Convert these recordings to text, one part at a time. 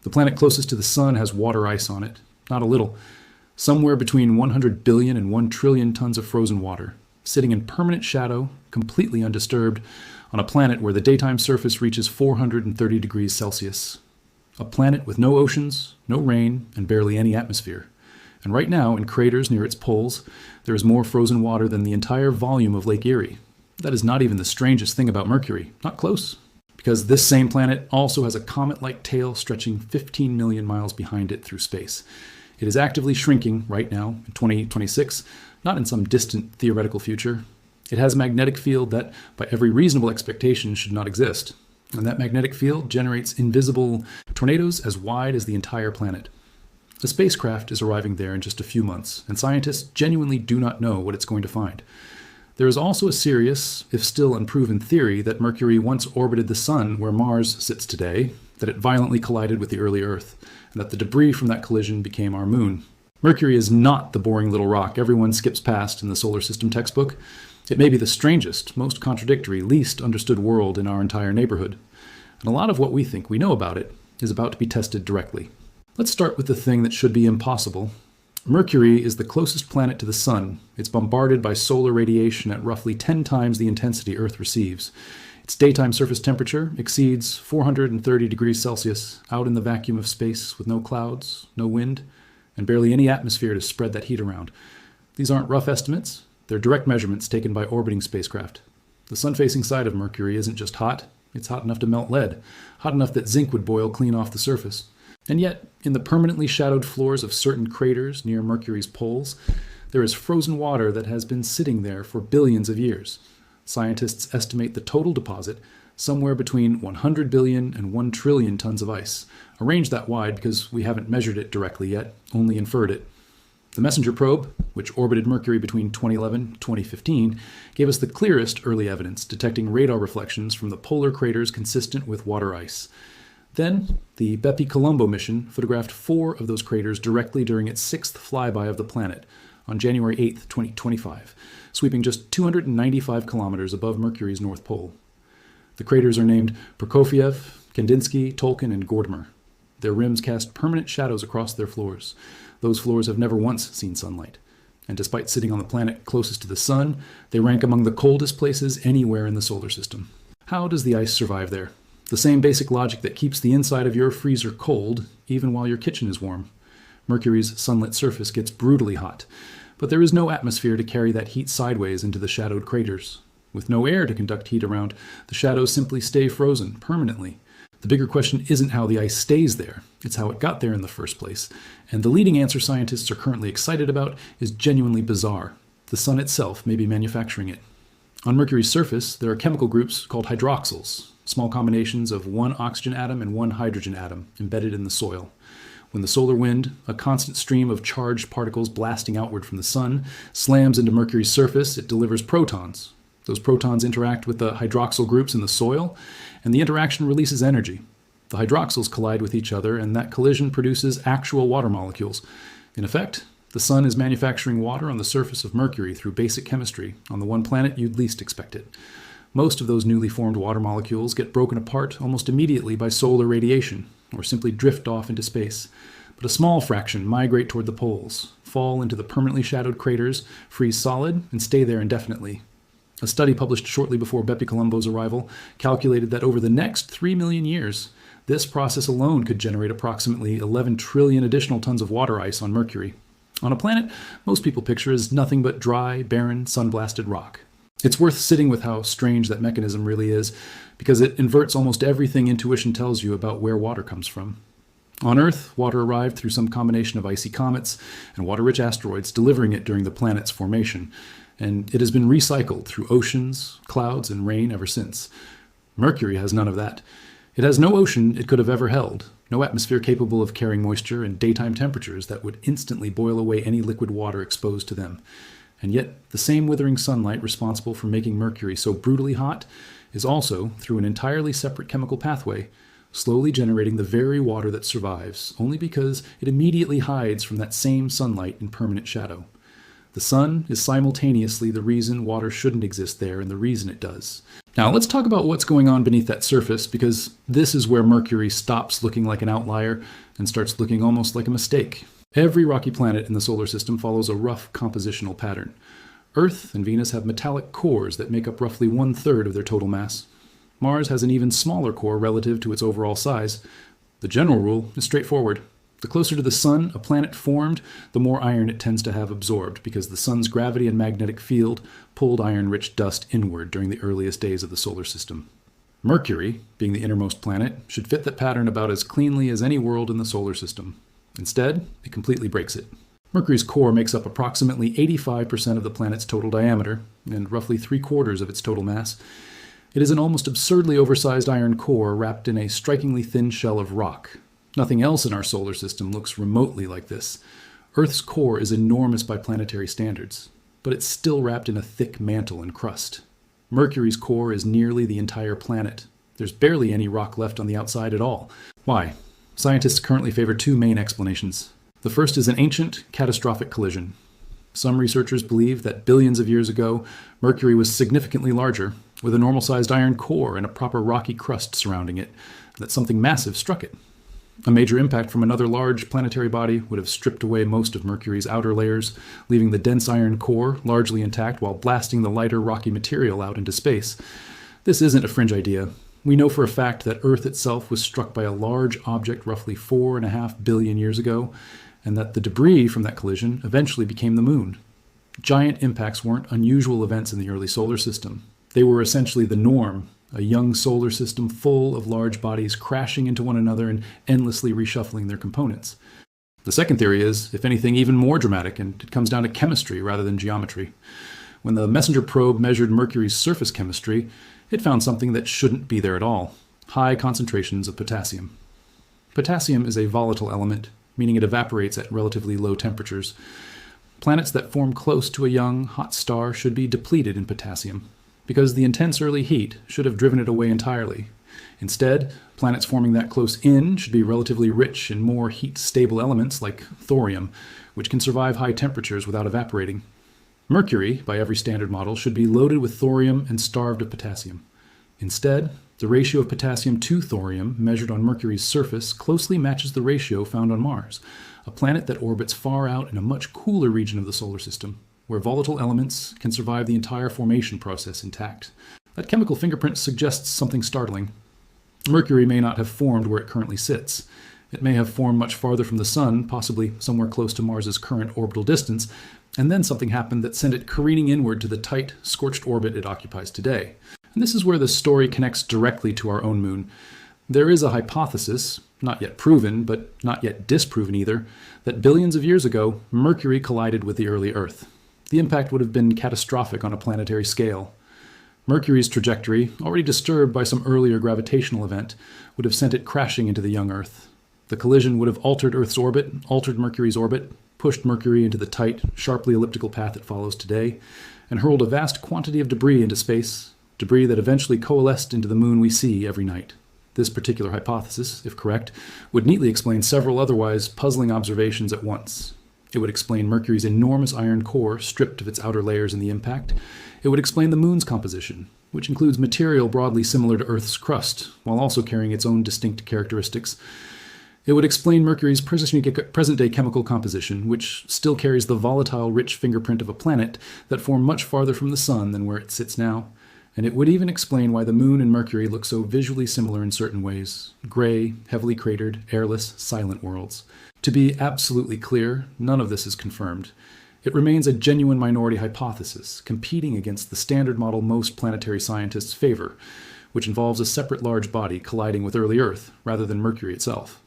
The planet closest to the Sun has water ice on it, not a little, somewhere between 100 billion and 1 trillion tons of frozen water, sitting in permanent shadow, completely undisturbed, on a planet where the daytime surface reaches 430 degrees Celsius. A planet with no oceans, no rain, and barely any atmosphere. And right now, in craters near its poles, there is more frozen water than the entire volume of Lake Erie. That is not even the strangest thing about Mercury. Not close. Because this same planet also has a comet-like tail stretching 15 million miles behind it through space. It is actively shrinking right now, in 2026, not in some distant theoretical future. It has a magnetic field that, by every reasonable expectation, should not exist. And that magnetic field generates invisible tornadoes as wide as the entire planet. A spacecraft is arriving there in just a few months, and scientists genuinely do not know what it's going to find. There is also a serious, if still unproven, theory that Mercury once orbited the Sun where Mars sits today, that it violently collided with the early Earth, and that the debris from that collision became our moon. Mercury is not the boring little rock everyone skips past in the solar system textbook. It may be the strangest, most contradictory, least understood world in our entire neighborhood. And a lot of what we think we know about it is about to be tested directly. Let's start with the thing that should be impossible. Mercury is the closest planet to the Sun. It's bombarded by solar radiation at roughly 10 times the intensity Earth receives. Its daytime surface temperature exceeds 430 degrees Celsius, out in the vacuum of space with no clouds, no wind, and barely any atmosphere to spread that heat around. These aren't rough estimates. They're direct measurements taken by orbiting spacecraft. The sun-facing side of Mercury isn't just hot. It's hot enough to melt lead, hot enough that zinc would boil clean off the surface. And yet, in the permanently shadowed floors of certain craters near Mercury's poles, there is frozen water that has been sitting there for billions of years. Scientists estimate the total deposit somewhere between 100 billion and 1 trillion tons of ice, a range that wide because we haven't measured it directly yet, only inferred it. The Messenger probe, which orbited Mercury between 2011 and 2015, gave us the clearest early evidence detecting radar reflections from the polar craters consistent with water ice. Then, the BepiColombo mission photographed 4 of those craters directly during its 6th flyby of the planet on January 8, 2025, sweeping just 295 kilometers above Mercury's North Pole. The craters are named Prokofiev, Kandinsky, Tolkien, and Gordimer. Their rims cast permanent shadows across their floors. Those floors have never once seen sunlight. And despite sitting on the planet closest to the Sun, they rank among the coldest places anywhere in the solar system. How does the ice survive there? The same basic logic that keeps the inside of your freezer cold, even while your kitchen is warm. Mercury's sunlit surface gets brutally hot, but there is no atmosphere to carry that heat sideways into the shadowed craters. With no air to conduct heat around, the shadows simply stay frozen permanently. The bigger question isn't how the ice stays there, it's how it got there in the first place. And the leading answer scientists are currently excited about is genuinely bizarre. The Sun itself may be manufacturing it. On Mercury's surface, there are chemical groups called hydroxyls, small combinations of one oxygen atom and one hydrogen atom embedded in the soil. When the solar wind, a constant stream of charged particles blasting outward from the Sun, slams into Mercury's surface, it delivers protons. Those protons interact with the hydroxyl groups in the soil, and the interaction releases energy. The hydroxyls collide with each other, and that collision produces actual water molecules. In effect, the Sun is manufacturing water on the surface of Mercury through basic chemistry on the one planet you'd least expect it. Most of those newly formed water molecules get broken apart almost immediately by solar radiation, or simply drift off into space. But a small fraction migrate toward the poles, fall into the permanently shadowed craters, freeze solid, and stay there indefinitely. A study published shortly before BepiColombo's arrival calculated that over the next 3 million years, this process alone could generate approximately 11 trillion additional tons of water ice on Mercury, on a planet most people picture as nothing but dry, barren, sun-blasted rock. It's worth sitting with how strange that mechanism really is, because it inverts almost everything intuition tells you about where water comes from. On Earth, water arrived through some combination of icy comets and water-rich asteroids delivering it during the planet's formation, and it has been recycled through oceans, clouds, and rain ever since. Mercury has none of that. It has no ocean it could have ever held, no atmosphere capable of carrying moisture and daytime temperatures that would instantly boil away any liquid water exposed to them. And yet, the same withering sunlight responsible for making Mercury so brutally hot is also, through an entirely separate chemical pathway, slowly generating the very water that survives, only because it immediately hides from that same sunlight in permanent shadow. The Sun is simultaneously the reason water shouldn't exist there and the reason it does. Now let's talk about what's going on beneath that surface, because this is where Mercury stops looking like an outlier and starts looking almost like a mistake. Every rocky planet in the solar system follows a rough compositional pattern. Earth and Venus have metallic cores that make up roughly 1/3 of their total mass. Mars has an even smaller core relative to its overall size. The general rule is straightforward. The closer to the Sun a planet formed, the more iron it tends to have absorbed, because the Sun's gravity and magnetic field pulled iron-rich dust inward during the earliest days of the solar system. Mercury, being the innermost planet, should fit that pattern about as cleanly as any world in the solar system. Instead, it completely breaks it. Mercury's core makes up approximately 85% of the planet's total diameter, and roughly 3/4 of its total mass. It is an almost absurdly oversized iron core wrapped in a strikingly thin shell of rock. Nothing else in our solar system looks remotely like this. Earth's core is enormous by planetary standards, but it's still wrapped in a thick mantle and crust. Mercury's core is nearly the entire planet. There's barely any rock left on the outside at all. Why? Scientists currently favor two main explanations. The first is an ancient, catastrophic collision. Some researchers believe that billions of years ago, Mercury was significantly larger, with a normal-sized iron core and a proper rocky crust surrounding it, and that something massive struck it. A major impact from another large planetary body would have stripped away most of Mercury's outer layers, leaving the dense iron core largely intact while blasting the lighter rocky material out into space. This isn't a fringe idea. We know for a fact that Earth itself was struck by a large object roughly 4.5 billion years ago, and that the debris from that collision eventually became the Moon. Giant impacts weren't unusual events in the early solar system. They were essentially the norm, a young solar system full of large bodies crashing into one another and endlessly reshuffling their components. The second theory is, if anything, even more dramatic, and it comes down to chemistry rather than geometry. When the MESSENGER probe measured Mercury's surface chemistry, it found something that shouldn't be there at all: high concentrations of potassium. Potassium is a volatile element, meaning it evaporates at relatively low temperatures. Planets that form close to a young, hot star should be depleted in potassium, because the intense early heat should have driven it away entirely. Instead, planets forming that close in should be relatively rich in more heat-stable elements like thorium, which can survive high temperatures without evaporating. Mercury, by every standard model, should be loaded with thorium and starved of potassium. Instead, the ratio of potassium to thorium measured on Mercury's surface closely matches the ratio found on Mars, a planet that orbits far out in a much cooler region of the solar system, where volatile elements can survive the entire formation process intact. That chemical fingerprint suggests something startling. Mercury may not have formed where it currently sits. It may have formed much farther from the Sun, possibly somewhere close to Mars's current orbital distance, and then something happened that sent it careening inward to the tight, scorched orbit it occupies today. And this is where the story connects directly to our own moon. There is a hypothesis, not yet proven, but not yet disproven either, that billions of years ago, Mercury collided with the early Earth. The impact would have been catastrophic on a planetary scale. Mercury's trajectory, already disturbed by some earlier gravitational event, would have sent it crashing into the young Earth. The collision would have altered Earth's orbit, altered Mercury's orbit, pushed Mercury into the tight, sharply elliptical path it follows today, and hurled a vast quantity of debris into space, debris that eventually coalesced into the moon we see every night. This particular hypothesis, if correct, would neatly explain several otherwise puzzling observations at once. It would explain Mercury's enormous iron core stripped of its outer layers in the impact. It would explain the moon's composition, which includes material broadly similar to Earth's crust, while also carrying its own distinct characteristics. It would explain Mercury's present-day chemical composition, which still carries the volatile, rich fingerprint of a planet that formed much farther from the Sun than where it sits now. And it would even explain why the Moon and Mercury look so visually similar in certain ways: gray, heavily cratered, airless, silent worlds. To be absolutely clear, none of this is confirmed. It remains a genuine minority hypothesis, competing against the standard model most planetary scientists favor, which involves a separate large body colliding with early Earth, rather than Mercury itself.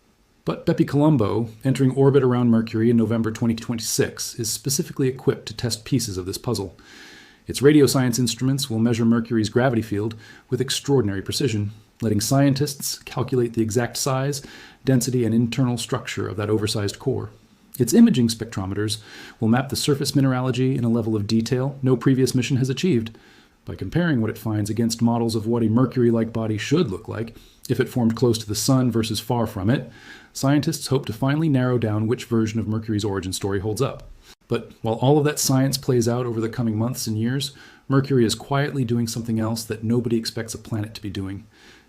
But BepiColombo, entering orbit around Mercury in November 2026, is specifically equipped to test pieces of this puzzle. Its radio science instruments will measure Mercury's gravity field with extraordinary precision, letting scientists calculate the exact size, density, and internal structure of that oversized core. Its imaging spectrometers will map the surface mineralogy in a level of detail no previous mission has achieved. By comparing what it finds against models of what a Mercury-like body should look like, if it formed close to the Sun versus far from it, scientists hope to finally narrow down which version of Mercury's origin story holds up. But while all of that science plays out over the coming months and years, Mercury is quietly doing something else that nobody expects a planet to be doing.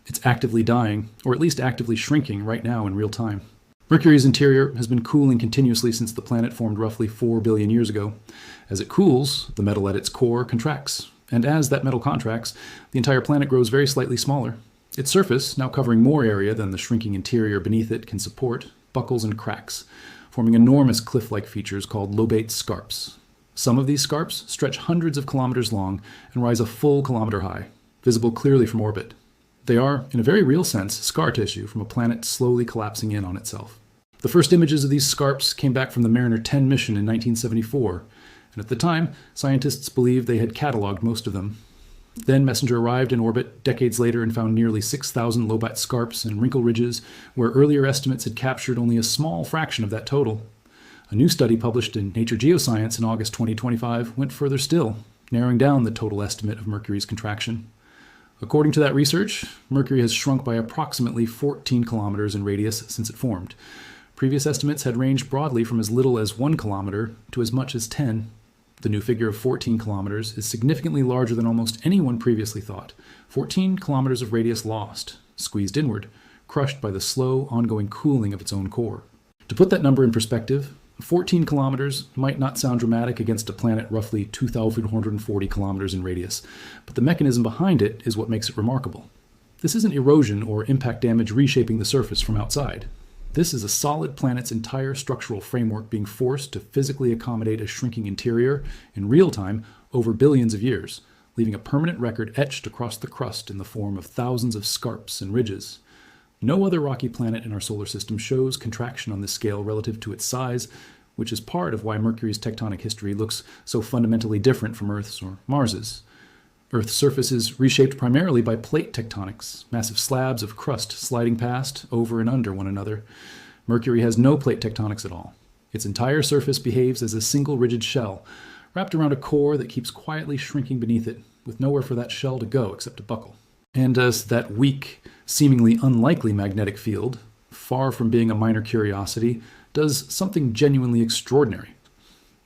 It's actively dying, or at least actively shrinking right now in real time. Mercury's interior has been cooling continuously since the planet formed roughly 4 billion years ago. As it cools, the metal at its core contracts, and as that metal contracts, the entire planet grows very slightly smaller. Its surface, now covering more area than the shrinking interior beneath it can support, buckles and cracks, forming enormous cliff-like features called lobate scarps. Some of these scarps stretch hundreds of kilometers long and rise a full kilometer high, visible clearly from orbit. They are, in a very real sense, scar tissue from a planet slowly collapsing in on itself. The first images of these scarps came back from the Mariner 10 mission in 1974, and at the time, scientists believed they had cataloged most of them. Then Messenger arrived in orbit decades later and found nearly 6,000 lobate scarps and wrinkle ridges, where earlier estimates had captured only a small fraction of that total. A new study published in Nature Geoscience in August 2025 went further still, narrowing down the total estimate of Mercury's contraction. According to that research, Mercury has shrunk by approximately 14 kilometers in radius since it formed. Previous estimates had ranged broadly from as little as 1 kilometer to as much as 10. The new figure of 14 kilometers is significantly larger than almost anyone previously thought. 14 kilometers of radius lost, squeezed inward, crushed by the slow, ongoing cooling of its own core. To put that number in perspective, 14 kilometers might not sound dramatic against a planet roughly 2,440 kilometers in radius, but the mechanism behind it is what makes it remarkable. This isn't erosion or impact damage reshaping the surface from outside. This is a solid planet's entire structural framework being forced to physically accommodate a shrinking interior in real time over billions of years, leaving a permanent record etched across the crust in the form of thousands of scarps and ridges. No other rocky planet in our solar system shows contraction on this scale relative to its size, which is part of why Mercury's tectonic history looks so fundamentally different from Earth's or Mars's. Earth's surface is reshaped primarily by plate tectonics, massive slabs of crust sliding past, over and under one another. Mercury has no plate tectonics at all. Its entire surface behaves as a single rigid shell, wrapped around a core that keeps quietly shrinking beneath it, with nowhere for that shell to go except to buckle. And as that weak, seemingly unlikely magnetic field, far from being a minor curiosity, does something genuinely extraordinary.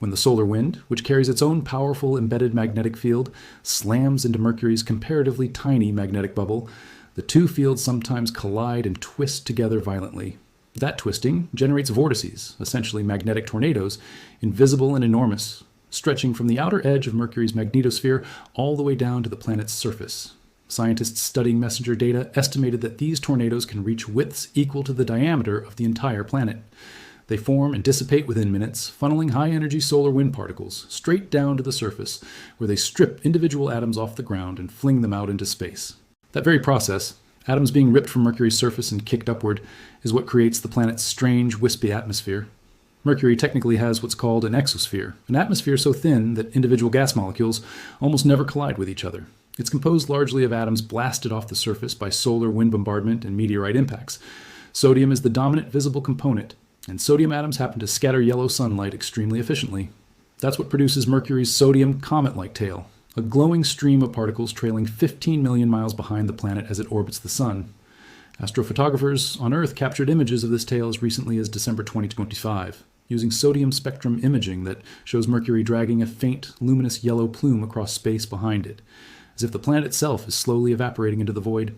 When the solar wind, which carries its own powerful embedded magnetic field, slams into Mercury's comparatively tiny magnetic bubble, the two fields sometimes collide and twist together violently. That twisting generates vortices, essentially magnetic tornadoes, invisible and enormous, stretching from the outer edge of Mercury's magnetosphere all the way down to the planet's surface. Scientists studying messenger data estimated that these tornadoes can reach widths equal to the diameter of the entire planet. They form and dissipate within minutes, funneling high-energy solar wind particles straight down to the surface, where they strip individual atoms off the ground and fling them out into space. That very process, atoms being ripped from Mercury's surface and kicked upward, is what creates the planet's strange, wispy atmosphere. Mercury technically has what's called an exosphere, an atmosphere so thin that individual gas molecules almost never collide with each other. It's composed largely of atoms blasted off the surface by solar wind bombardment and meteorite impacts. Sodium is the dominant visible component, and sodium atoms happen to scatter yellow sunlight extremely efficiently. That's what produces Mercury's sodium comet-like tail, a glowing stream of particles trailing 15 million miles behind the planet as it orbits the sun. Astrophotographers on Earth captured images of this tail as recently as December 2025, using sodium spectrum imaging that shows Mercury dragging a faint, luminous yellow plume across space behind it, as if the planet itself is slowly evaporating into the void.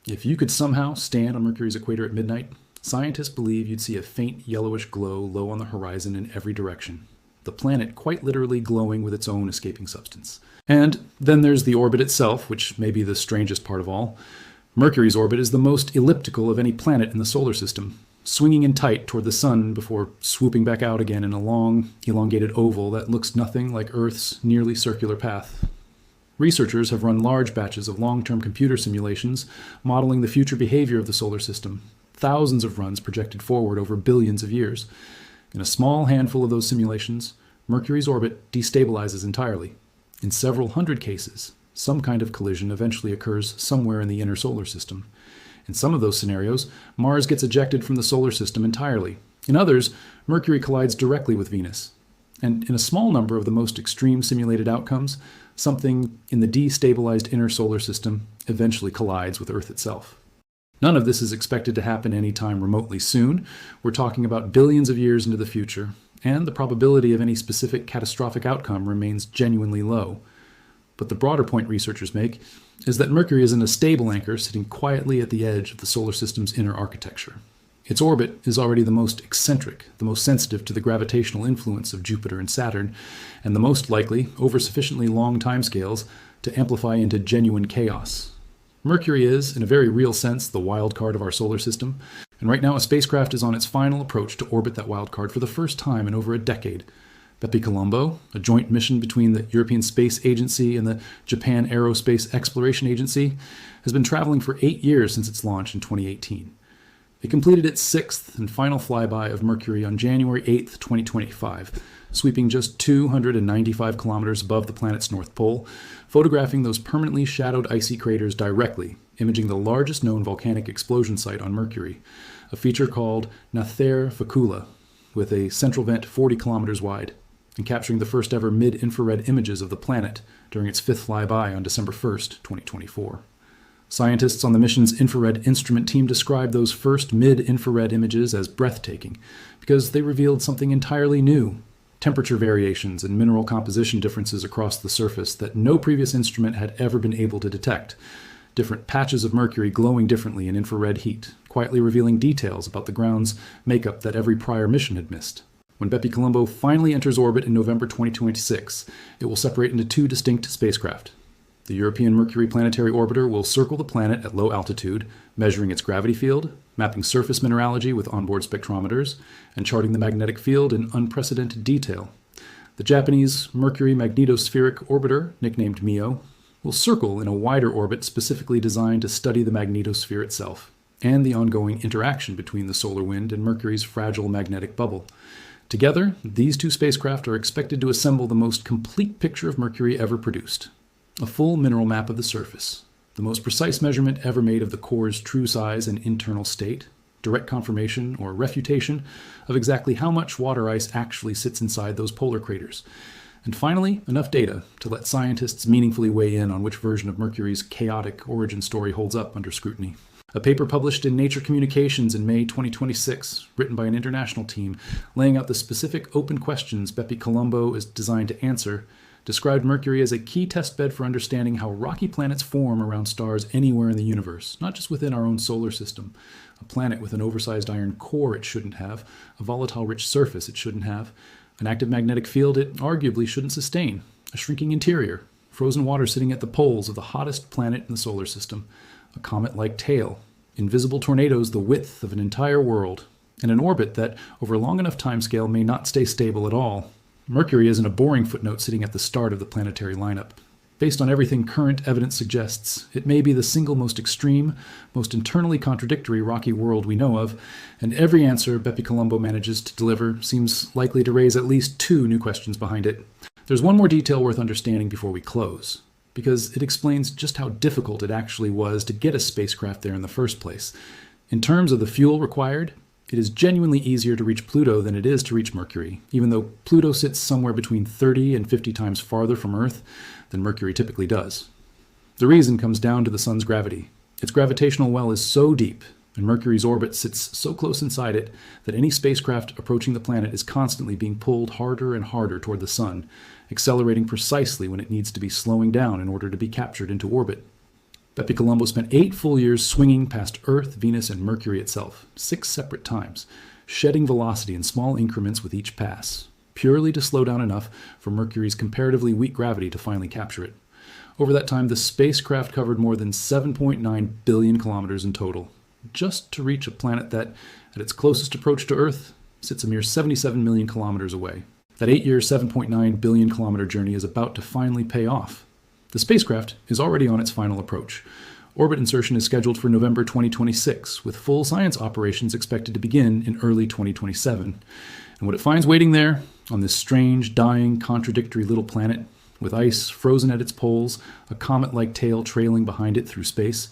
If you could somehow stand on Mercury's equator at midnight, scientists believe you'd see a faint yellowish glow low on the horizon in every direction, the planet quite literally glowing with its own escaping substance. And then there's the orbit itself, which may be the strangest part of all. Mercury's orbit is the most elliptical of any planet in the solar system, swinging in tight toward the sun before swooping back out again in a long, elongated oval that looks nothing like Earth's nearly circular path. Researchers have run large batches of long-term computer simulations modeling the future behavior of the solar system, thousands of runs projected forward over billions of years. In a small handful of those simulations, Mercury's orbit destabilizes entirely. In several hundred cases, some kind of collision eventually occurs somewhere in the inner solar system. In some of those scenarios, Mars gets ejected from the solar system entirely. In others, Mercury collides directly with Venus. And in a small number of the most extreme simulated outcomes, something in the destabilized inner solar system eventually collides with Earth itself. None of this is expected to happen anytime remotely soon. We're talking about billions of years into the future, and the probability of any specific catastrophic outcome remains genuinely low. But the broader point researchers make is that Mercury isn't a stable anchor sitting quietly at the edge of the solar system's inner architecture. Its orbit is already the most eccentric, the most sensitive to the gravitational influence of Jupiter and Saturn, and the most likely, over sufficiently long timescales, to amplify into genuine chaos. Mercury is, in a very real sense, the wild card of our solar system, and right now a spacecraft is on its final approach to orbit that wild card for the first time in over a decade. BepiColombo, a joint mission between the European Space Agency and the Japan Aerospace Exploration Agency, has been traveling for 8 years since its launch in 2018. It completed its sixth and final flyby of Mercury on January 8, 2025, sweeping just 295 kilometers above the planet's north pole, photographing those permanently shadowed icy craters directly, imaging the largest known volcanic explosion site on Mercury, a feature called Nather Facula, with a central vent 40 kilometers wide, and capturing the first ever mid-infrared images of the planet during its fifth flyby on December 1, 2024. Scientists on the mission's infrared instrument team described those first mid-infrared images as breathtaking because they revealed something entirely new: temperature variations and mineral composition differences across the surface that no previous instrument had ever been able to detect. Different patches of Mercury glowing differently in infrared heat, quietly revealing details about the ground's makeup that every prior mission had missed. When BepiColombo finally enters orbit in November 2026, it will separate into two distinct spacecraft. The European Mercury Planetary Orbiter will circle the planet at low altitude, measuring its gravity field, mapping surface mineralogy with onboard spectrometers, and charting the magnetic field in unprecedented detail. The Japanese Mercury Magnetospheric Orbiter, nicknamed MIO, will circle in a wider orbit specifically designed to study the magnetosphere itself and the ongoing interaction between the solar wind and Mercury's fragile magnetic bubble. Together, these two spacecraft are expected to assemble the most complete picture of Mercury ever produced. A full mineral map of the surface, the most precise measurement ever made of the core's true size and internal state, direct confirmation or refutation of exactly how much water ice actually sits inside those polar craters, and finally, enough data to let scientists meaningfully weigh in on which version of Mercury's chaotic origin story holds up under scrutiny. A paper published in Nature Communications in May 2026, written by an international team, laying out the specific open questions BepiColombo is designed to answer, described Mercury as a key testbed for understanding how rocky planets form around stars anywhere in the universe, not just within our own solar system. A planet with an oversized iron core it shouldn't have, a volatile-rich surface it shouldn't have, an active magnetic field it arguably shouldn't sustain, a shrinking interior, frozen water sitting at the poles of the hottest planet in the solar system, a comet-like tail, invisible tornadoes the width of an entire world, and an orbit that, over a long enough timescale, may not stay stable at all. Mercury isn't a boring footnote sitting at the start of the planetary lineup. Based on everything current evidence suggests, it may be the single most extreme, most internally contradictory rocky world we know of, and every answer BepiColombo manages to deliver seems likely to raise at least two new questions behind it. There's one more detail worth understanding before we close, because it explains just how difficult it actually was to get a spacecraft there in the first place. In terms of the fuel required, it is genuinely easier to reach Pluto than it is to reach Mercury, even though Pluto sits somewhere between 30 and 50 times farther from Earth than Mercury typically does. The reason comes down to the sun's gravity. Its gravitational well is so deep, and Mercury's orbit sits so close inside it, that any spacecraft approaching the planet is constantly being pulled harder and harder toward the sun, accelerating precisely when it needs to be slowing down in order to be captured into orbit. BepiColombo spent 8 full years swinging past Earth, Venus, and Mercury itself, 6 separate times, shedding velocity in small increments with each pass, purely to slow down enough for Mercury's comparatively weak gravity to finally capture it. Over that time, the spacecraft covered more than 7.9 billion kilometers in total, just to reach a planet that, at its closest approach to Earth, sits a mere 77 million kilometers away. That 8-year, 7.9 billion kilometer journey is about to finally pay off. The spacecraft is already on its final approach. Orbit insertion is scheduled for November 2026, with full science operations expected to begin in early 2027. And what it finds waiting there, on this strange, dying, contradictory little planet, with ice frozen at its poles, a comet-like tail trailing behind it through space,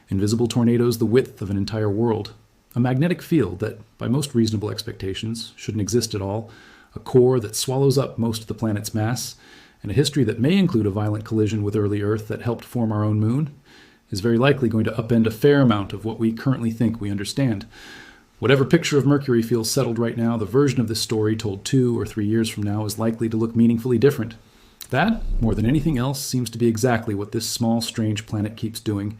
invisible tornadoes the width of an entire world, a magnetic field that, by most reasonable expectations, shouldn't exist at all, a core that swallows up most of the planet's mass, and a history that may include a violent collision with early Earth that helped form our own moon, is very likely going to upend a fair amount of what we currently think we understand. Whatever picture of Mercury feels settled right now, the version of this story told 2 or 3 years from now is likely to look meaningfully different. That, more than anything else, seems to be exactly what this small, strange planet keeps doing.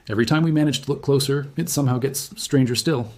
Every time we manage to look closer, it somehow gets stranger still.